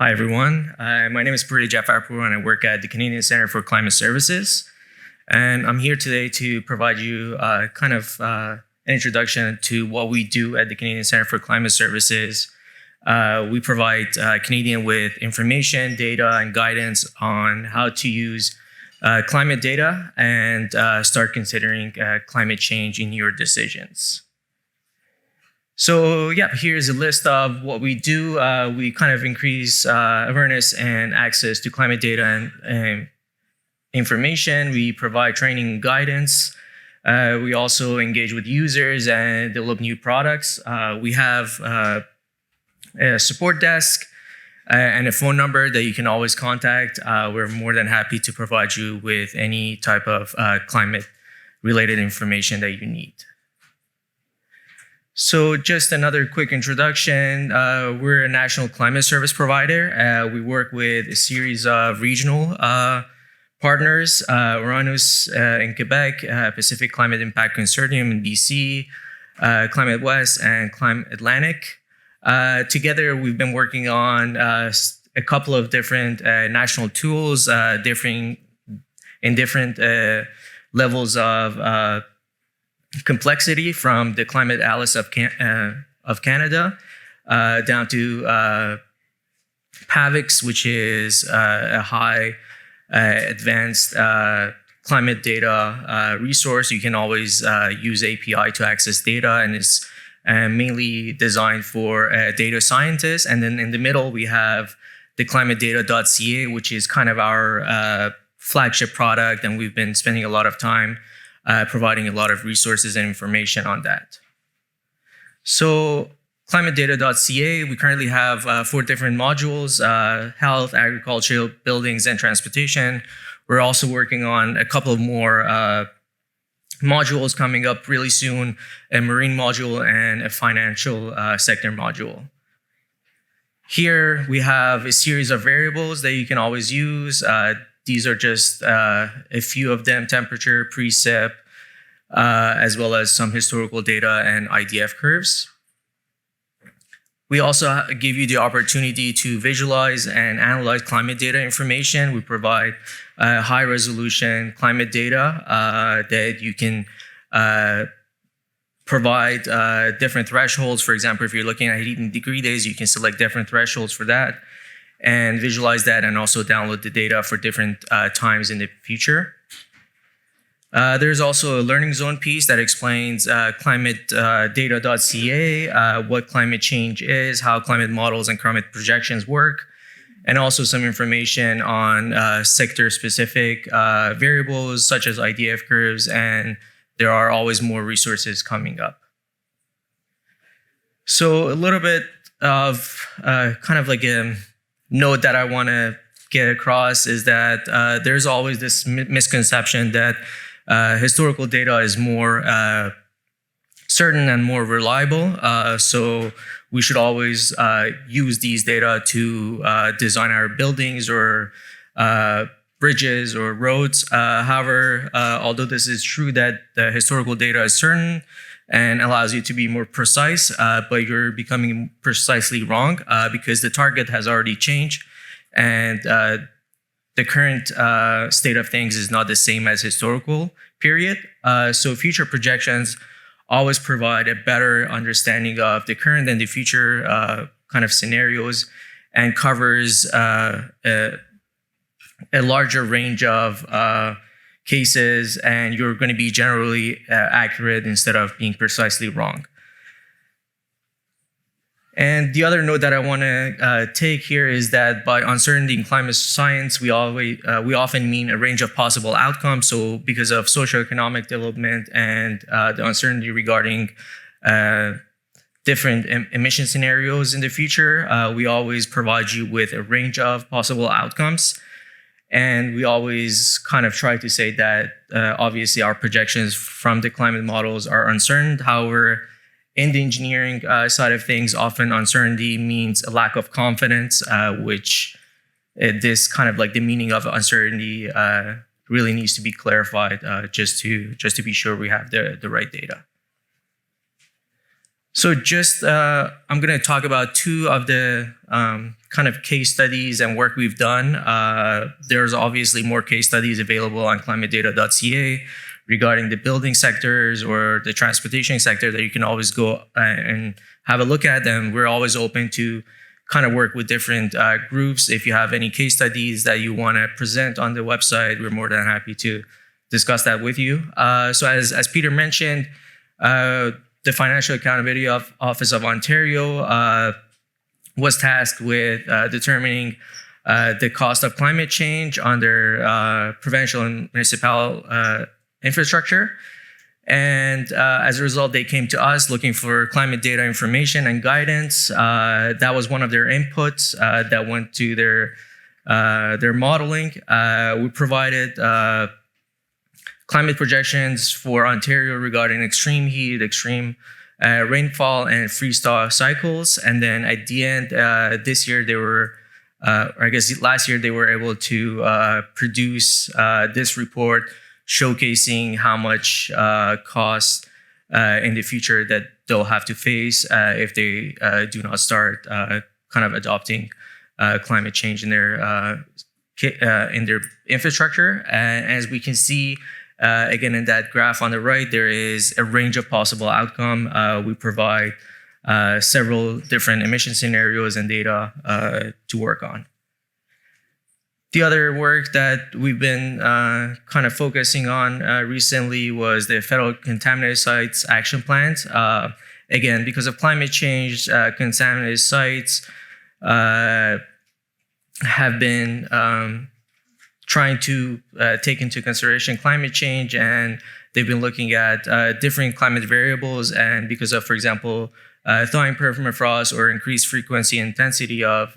Hi, everyone. My name is Puri Jafarpur, and I work at the Canadian Centre for Climate Services. And I'm here today to provide you an introduction to what we do at the Canadian Centre for Climate Services. We provide Canadians with information, data, and guidance on how to use climate data and start considering climate change in your decisions. So here's a list of what we do. We kind of increase awareness and access to climate data and information. We provide training and guidance. We also engage with users and develop new products. We have a support desk and a phone number that you can always contact. We're more than happy to provide you with any type of climate-related information that you need. So just another quick introduction. We're a national climate service provider. We work with a series of regional partners, Uranus in Quebec, Pacific Climate Impact Consortium in BC, Climate West, and Climate Atlantic. Together, we've been working on a couple of different national tools, differing in different levels of complexity, from the Climate Atlas of Canada down to PAVIX, which is a high advanced climate data resource. You can always use API to access data, and it's mainly designed for data scientists. And then in the middle, we have the climatedata.ca, which is kind of our flagship product, and we've been spending a lot of time providing a lot of resources and information on that. So climatedata.ca, we currently have 4 different modules: health, agriculture, buildings, and transportation. We're also working on a couple of more modules coming up really soon, a marine module and a financial sector module. Here we have a series of variables that you can always use. These are just a few of them: temperature, precip, as well as some historical data and IDF curves. We also give you the opportunity to visualize and analyze climate data information. We provide high resolution climate data that you can provide different thresholds. For example, if you're looking at heating degree days, you can select different thresholds for that and visualize that, and also download the data for different times in the future. There's also a learning zone piece that explains climatedata.ca, what climate change is, how climate models and climate projections work, and also some information on sector-specific variables such as IDF curves, and there are always more resources coming up. So a little bit of kind of like a note that I want to get across is that there's always this misconception that historical data is more certain and more reliable. So we should always use these data to design our buildings or bridges or roads. However, although this is true that the historical data is certain and allows you to be more precise, but you're becoming precisely wrong because the target has already changed, and the current state of things is not the same as historical period. So future projections always provide a better understanding of the current and the future kind of scenarios, and covers a larger range of cases, and you're going to be generally accurate instead of being precisely wrong. And the other note that I want to take here is that by uncertainty in climate science, we often mean a range of possible outcomes. So because of socioeconomic development and the uncertainty regarding different emission scenarios in the future, we always provide you with a range of possible outcomes. And we always kind of try to say that obviously our projections from the climate models are uncertain. However, in the engineering side of things, often uncertainty means a lack of confidence, which this kind of like the meaning of uncertainty really needs to be clarified just to be sure we have the right data. So just I'm going to talk about two of the kind of case studies and work we've done. There's obviously more case studies available on climatedata.ca regarding the building sectors or the transportation sector that you can always go and have a look at. And we're always open to kind of work with different groups. If you have any case studies that you want to present on the website, we're more than happy to discuss that with you. So as Peter mentioned, the Financial Accountability Office of Ontario was tasked with determining the cost of climate change under provincial and municipal infrastructure. And as a result, they came to us looking for climate data information and guidance. That was one of their inputs that went to their modeling. We provided climate projections for Ontario regarding extreme heat, extreme rainfall, and freeze-thaw cycles. And then at the end, this year they were, or I guess last year, they were able to produce this report showcasing how much cost in the future that they'll have to face if they do not start kind of adopting climate change in their infrastructure. And as we can see, again, in that graph on the right, there is a range of possible outcome. We provide several different emission scenarios and data to work on. The other work that we've been kind of focusing on recently was the federal Contaminated Sites action plans. Again, because of climate change, contaminated sites have been trying to take into consideration climate change, and they've been looking at different climate variables. And because of, for example, thawing permafrost or increased frequency and intensity of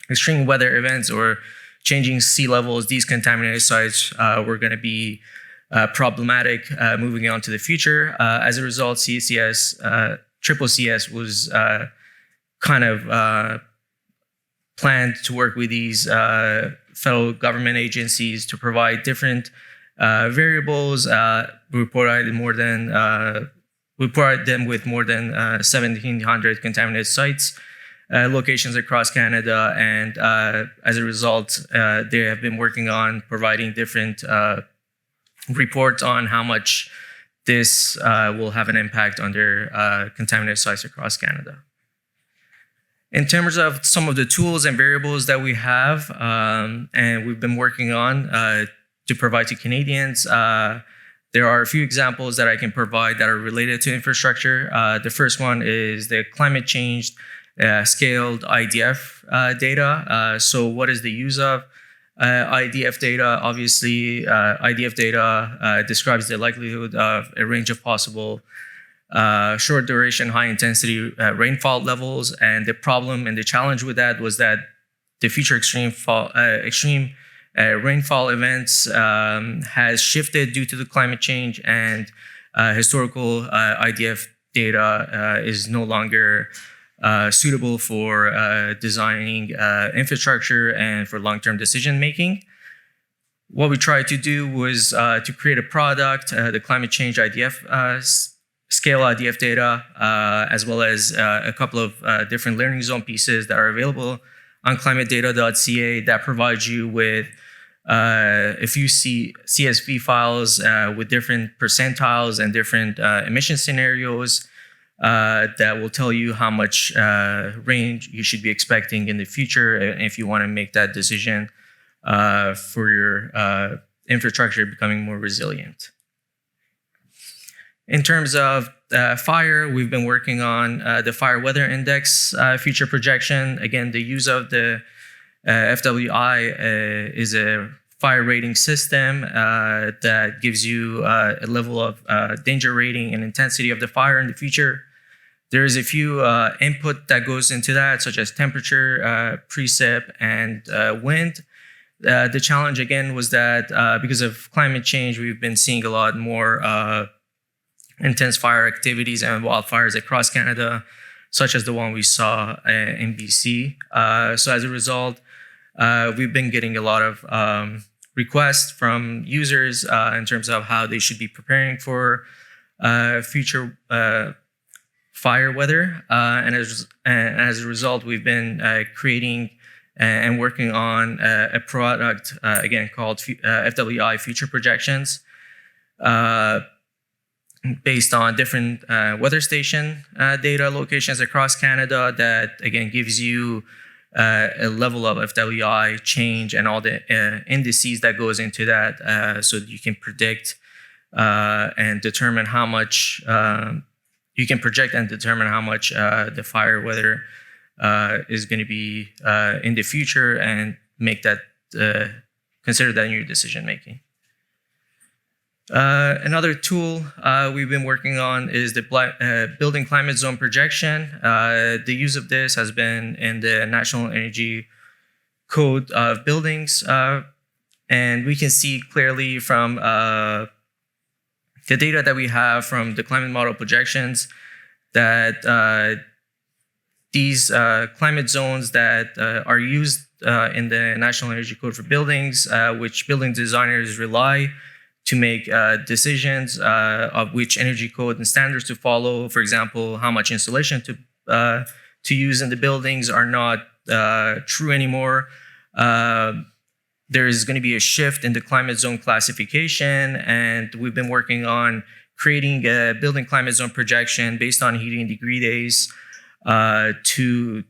extreme weather events or changing sea levels, these contaminated sites were going to be problematic moving on to the future. As a result, CCCS was kind of planned to work with these federal government agencies to provide different variables. We provided them with more than 1,700 contaminated sites locations across Canada, and as a result, they have been working on providing different reports on how much this will have an impact on their contaminated sites across Canada. In terms of some of the tools and variables that we have and we've been working on to provide to Canadians, there are a few examples that I can provide that are related to infrastructure. The first one is the climate change scaled IDF data. So what is the use of IDF data? Obviously, IDF data describes the likelihood of a range of possible short duration, high intensity rainfall levels. And the problem and the challenge with that was that the future extreme rainfall events has shifted due to the climate change, and historical IDF data is no longer suitable for designing infrastructure and for long-term decision making. What we tried to do was to create a product, the climate change IDF scale IDF data, as well as a couple of different learning zone pieces that are available on climatedata.ca that provides you with a few CSV files with different percentiles and different emission scenarios that will tell you how much range you should be expecting in the future if you want to make that decision for your infrastructure becoming more resilient. In terms of fire, we've been working on the Fire Weather Index future projection. Again, the use of the FWI is a fire rating system that gives you a level of danger rating and intensity of the fire in the future. There is a few input that goes into that, such as temperature, precip, and wind. The challenge, again, was that because of climate change, we've been seeing a lot more intense fire activities and wildfires across Canada, such as the one we saw in BC. So as a result, we've been getting a lot of requests from users in terms of how they should be preparing for future fire weather, and as a result, we've been creating and working on a product again called FWI Future Projections, based on different weather station data locations across Canada. That again gives you a level of FWI change and all the indices that goes into that, so that you can predict and determine how much you can project and determine how much the fire weather is going to be in the future, and make that consider that in your decision making. Another tool we've been working on is the building climate zone projection. The use of this has been in the National Energy Code of buildings, and we can see clearly from the data that we have from the climate model projections that these climate zones that are used in the National Energy Code for buildings, which building designers rely to make decisions of which energy code and standards to follow. For example, how much insulation to use in the buildings are not true anymore. There is going to be a shift in the climate zone classification, and we've been working on creating a building climate zone projection based on heating degree days to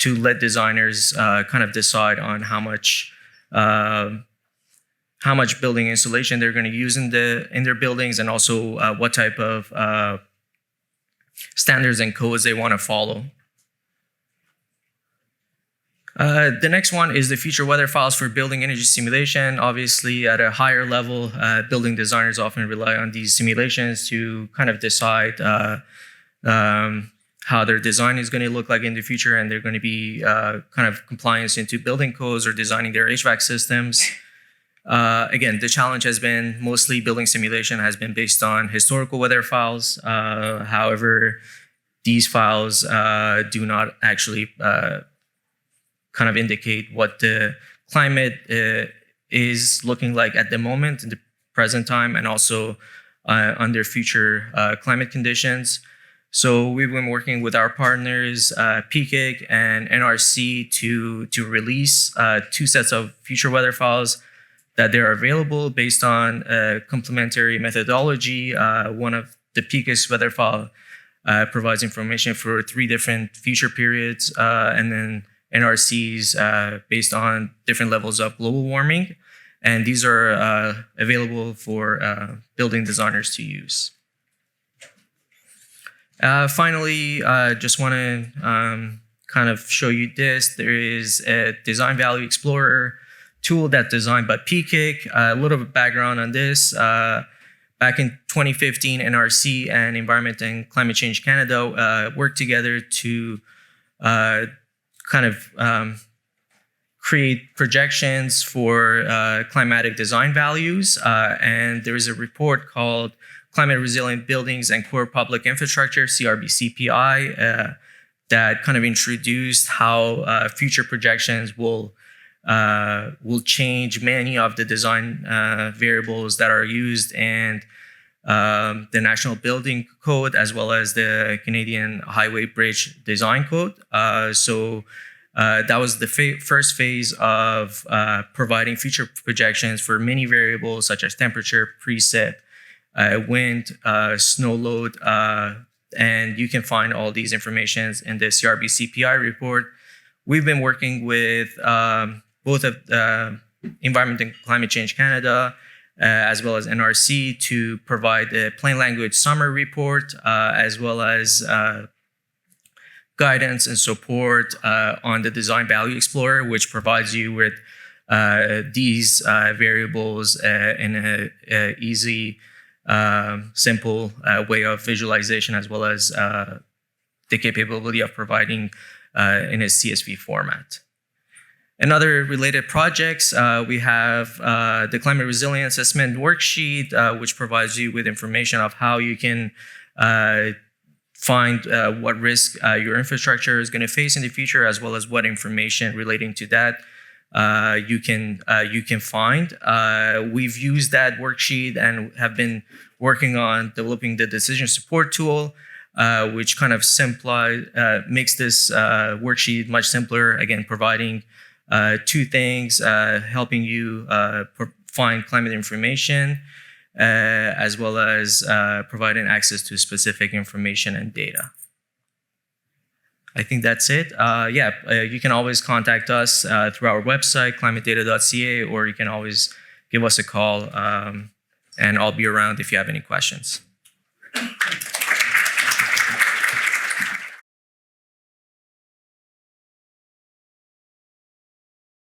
let designers kind of decide on how much building insulation they're going to use in their buildings, and also what type of standards and codes they want to follow. The next one is the future weather files for building energy simulation. Obviously, at a higher level, building designers often rely on these simulations to kind of decide how their design is going to look like in the future, and they're going to be kind of compliance into building codes or designing their HVAC systems. Again, the challenge has been mostly building simulation has been based on historical weather files. However, these files do not actually kind of indicate what the climate is looking like at the moment, in the present time, and also under future climate conditions. So we've been working with our partners, PCIC and NRC, to release 2 sets of future weather files that they're available based on a complementary methodology. One of the PCIC's weather file provides information for 3 different future periods, and then NRC's based on different levels of global warming. And these are available for building designers to use. Finally, just want to kind of show you this. There is a Design Value Explorer tool that's designed by PCIC. A little bit of background on this. Back in 2015, NRC and Environment and Climate Change Canada worked together to kind of create projections for climatic design values. And there is a report called Climate Resilient Buildings and Core Public Infrastructure, CRBCPI, that kind of introduced how future projections will change many of the design variables that are used in the National Building Code, as well as the Canadian Highway Bridge Design Code. So that was the first phase of providing future projections for many variables such as temperature, precip, wind, snow load, and you can find all these informations in the CRBCPI report. We've been working with both of Environment and Climate Change Canada, as well as NRC, to provide a plain language summary report, as well as guidance and support on the Design Value Explorer, which provides you with these variables in a easy, simple way of visualization, as well as the capability of providing in a CSV format. Another related projects, we have the Climate Resilience Assessment Worksheet, which provides you with information of how you can find what risk your infrastructure is going to face in the future, as well as what information relating to that you can find. We've used that worksheet and have been working on developing the decision support tool. which kind of makes this worksheet much simpler. Again, providing two things, helping you find climate information, as well as providing access to specific information and data. I think that's it. You can always contact us through our website, climatedata.ca, or you can always give us a call, and I'll be around if you have any questions.